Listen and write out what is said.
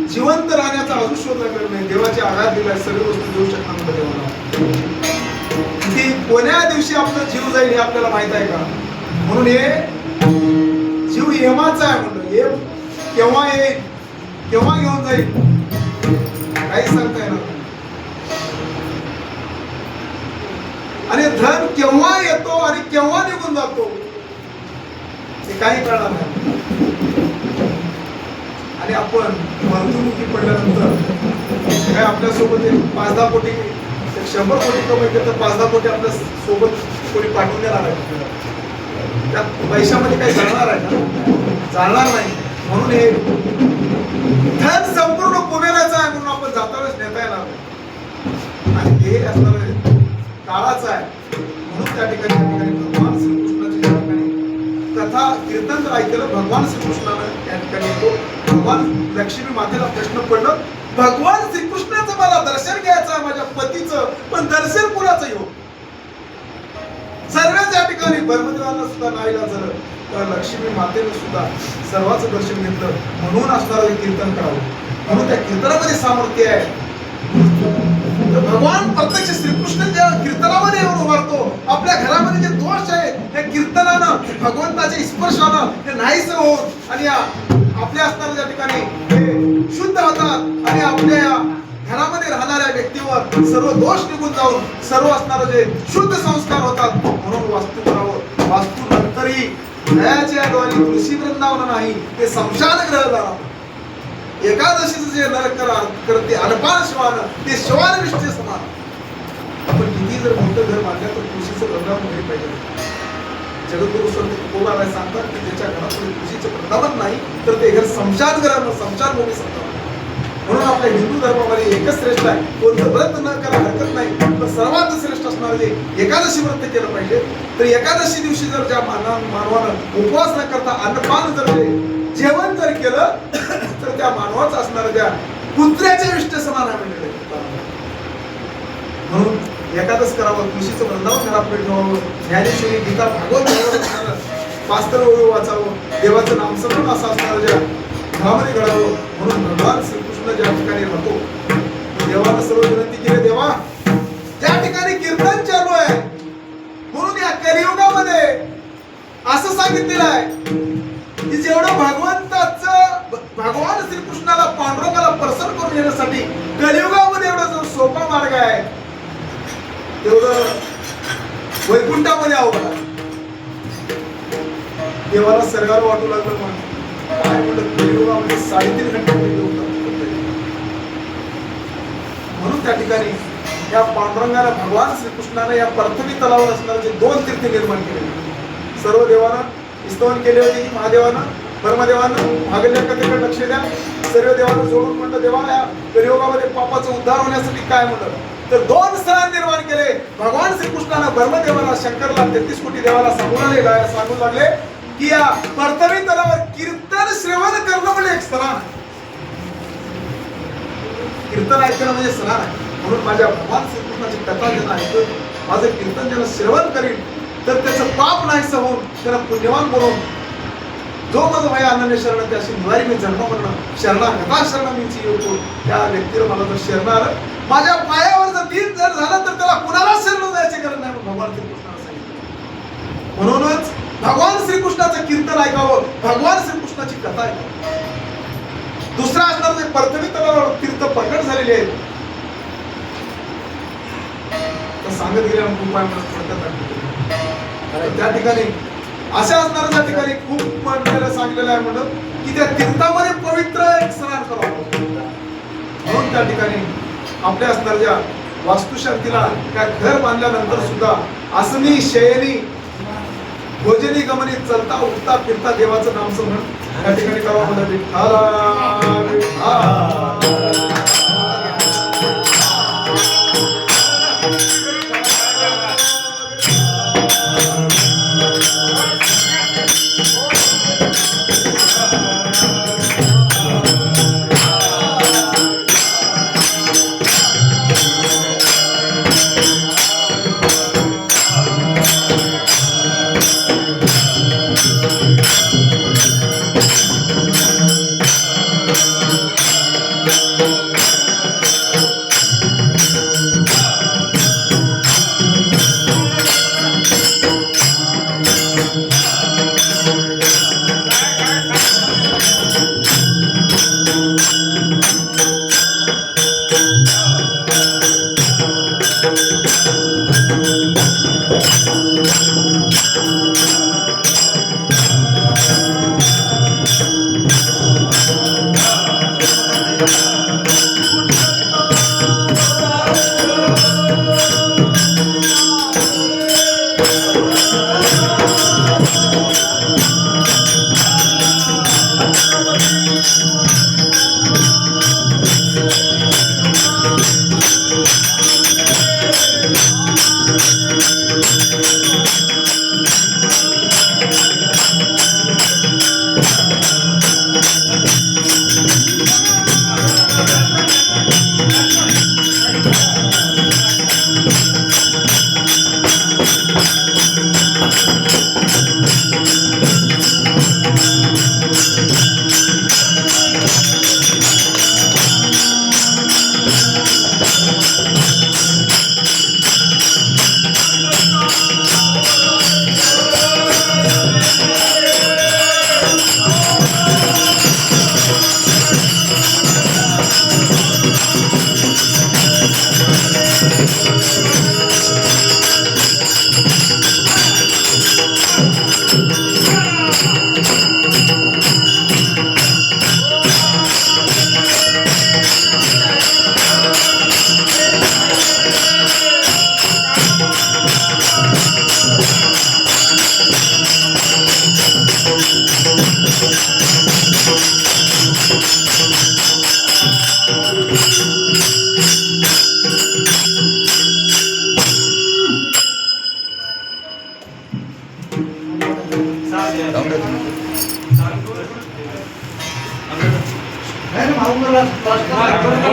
जिवंत राहण्याचा अजून शोध लागला नाही. देवाची आघात दिलाय, सर्व वस्तू देऊ शकणार देवाला. ती कोण्या दिवशी आपला जीव जाईल हे आपल्याला माहित आहे का? म्हणून हे जीव यमाचा आहे म्हणलं. हे केव्हा येईल, केव्हा घेऊन जाईल काही सांगता येणार नाही. आणि धन केव्हा येतो आणि केव्हा निघून जातो हे काही कळणार नाही. आणि आपण मृत्युमुखी पडल्यानंतर काय आपल्या सोबत 5-10 कोटी 100 कोटी कमाई तर 5-10 कोटी आपल्या सोबत कोणी पाठवून देणार आहे? त्या पैशामध्ये काही जाणार आहे का? जाणार नाही. म्हणून हे धन संपूर्ण कुबेराचं आहे म्हणून आपण जातानाच नेता येणार नाही. आणि हे असणार काळाचं आहे. म्हणून त्या ठिकाणी भगवान श्रीकृष्णाची ज्या ठिकाणी कथा कीर्तन जर ऐकलं भगवान श्रीकृष्णानं त्या ठिकाणी येतो. भगवान लक्ष्मी मातेला प्रश्न पडलं, भगवान श्रीकृष्णाचं मला दर्शन घ्यायचं आहे माझ्या पतीचं, पण दर्शन कुणाचं येऊ? सर्वच या ठिकाणी ब्रह्मदेवाला सुद्धा नाहीला झालं तर लक्ष्मी मातेने सुद्धा सर्वांचं दर्शन घेतलं. म्हणून असणारं कीर्तन करावं. म्हणून त्या कीर्तनामध्ये सामर्थ्य आहे. भगवान प्रत्यक्ष श्रीकृष्ण ज्या कीर्तनामध्ये येऊन उभारतो, आपल्या घरामध्ये जे दोष आहे त्या कीर्तनानं भगवंताच्या स्पर्शानं ते नाहीसे होऊन आणि आपल्या असणाऱ्या त्या ठिकाणी ते शुद्ध होतात आणि आपल्या घरामध्ये राहणाऱ्या व्यक्तीवर सर्व दोष निघून जाऊन सर्व असणारे जे शुद्ध संस्कार होतात. म्हणून वास्तू करावं. वास्तू नंतरही दयाच्या द्वारे तुळशी वृंदावन नाही ते शमशान ग्रह झाला. एकादशीचं जे नरक करते अनपान शिवान ते शिवान निष्ठे समान. आपण किती जर मोठं घर बांधलं तर तुळशीचं वृंदावन घरी पाहिजे. जगद्गुरु संत तुकोबाराय सांगतात की ज्याच्या घरामध्ये तुळशीचं वृंदावन नाही तर ते घर शमशान ग्रह शमशानभूमी समजा. म्हणून आपल्या हिंदू धर्मामध्ये एकच श्रेष्ठ आहे. कोणतं व्रत न करायला हरकत नाही, पण सर्वात श्रेष्ठ असणार जे एकादशी व्रत केलं पाहिजे. तर एकादशी दिवशी जर ज्या मानवानं उपवास न करता अन्नपान जर जेवण जर केलं तर त्या मानवाचं असणाऱ्या त्या कुत्र्याच्या विष्ठे समान आहे. म्हणून एकादश करावं, तुळशीचं वृंदावन घरापुढे ठेवावं, ज्ञानेश्वरी गीता भागवत पास्तर वाचावं, देवाचं नामस्मरण असं असणारं ज्या घरामध्ये घडावं. म्हणून भगवान श्रीकृष्ण ज्या ठिकाणी राहतो देवाला सर्व विनंती केली, देवा ज्या ठिकाणी कीर्तन चालू आहे म्हणून या कलियुगामध्ये असं सांगितलेलं आहे की जेवढं भगवान श्रीकृष्णाला पांडुरंगाला प्रसन्न करून येण्यासाठी कलियुगामध्ये एवढा जो सोपा मार्ग आहे तेवढं वैकुंठामध्ये अवघड आहे. देवाला सर्वांना वाटू लागलं काय म्हणलं कलियुगामध्ये 3.5 घंटे म्हणून त्या ठिकाणी या पांडुरंगाला भगवान श्रीकृष्णाने या प्रथमी तलावर असणारे जे 2 तीर्थ निर्माण केले. सर्व देवानं स्तवन केले होते की महादेवानं ब्रह्मदेवानं भागल्या कथेकडे लक्ष द्या. सर्व देवानं जोडून म्हणलं देवा या कलियुगामध्ये पापाचा उद्धार होण्यासाठी काय म्हणलं तर 2 स्थळ निर्माण केले. भगवान श्रीकृष्णानं ब्रह्मदेवाला शंकरला 33 कोटी देवाला सांगू लागले की या प्रथमी तलावर कीर्तन श्रवण करणं म्हणजे एक स्नान आहे. कीर्तन ऐकणं म्हणजे स्नान आहे. म्हणून माझ्या भगवान श्रीकृष्णाची कथा ज्यांना ऐकून माझं कीर्तन ज्यांना श्रवण करील तर त्याचं पाप नाहीस होऊन त्याला पुण्यवान बनवून जो माझं भय अनन्य शरण त्याशी निवारी मी जन्म म्हणणं शरणा कथा शरण मीची येतो त्या व्यक्तीला मला जर शरणार माझ्या पायावर जर दिन जर झालं तर त्याला कुणाला शरण जायची गरज नाही भगवान श्रीकृष्णाला सांगितलं. म्हणूनच भगवान श्रीकृष्णाचं कीर्तन ऐकावं, भगवान श्रीकृष्णाची कथा ऐकावं. दुसरा असणार जे प्रथमी तलावर तीर्थ प्रकट झालेले आहेत तर सांगत गेल्यानंतर उपाय त्या ठिकाणी अशा असणाऱ्या त्या ठिकाणी खूप मंडळाला सांगलेलं आहे म्हणून की त्या तीर्थामध्ये पवित्र एक स्नान करावं. म्हणून त्या ठिकाणी आपल्या असणाऱ्या वास्तुशांतीला त्या घर बांधल्यानंतर सुद्धा आसनी शयनी भोजनी गमनी चलता उठता फिरता देवाचं नाम स्मरण या ठिकाणी करावं म्हणलं. विठ्ठला विठ्ठला. काय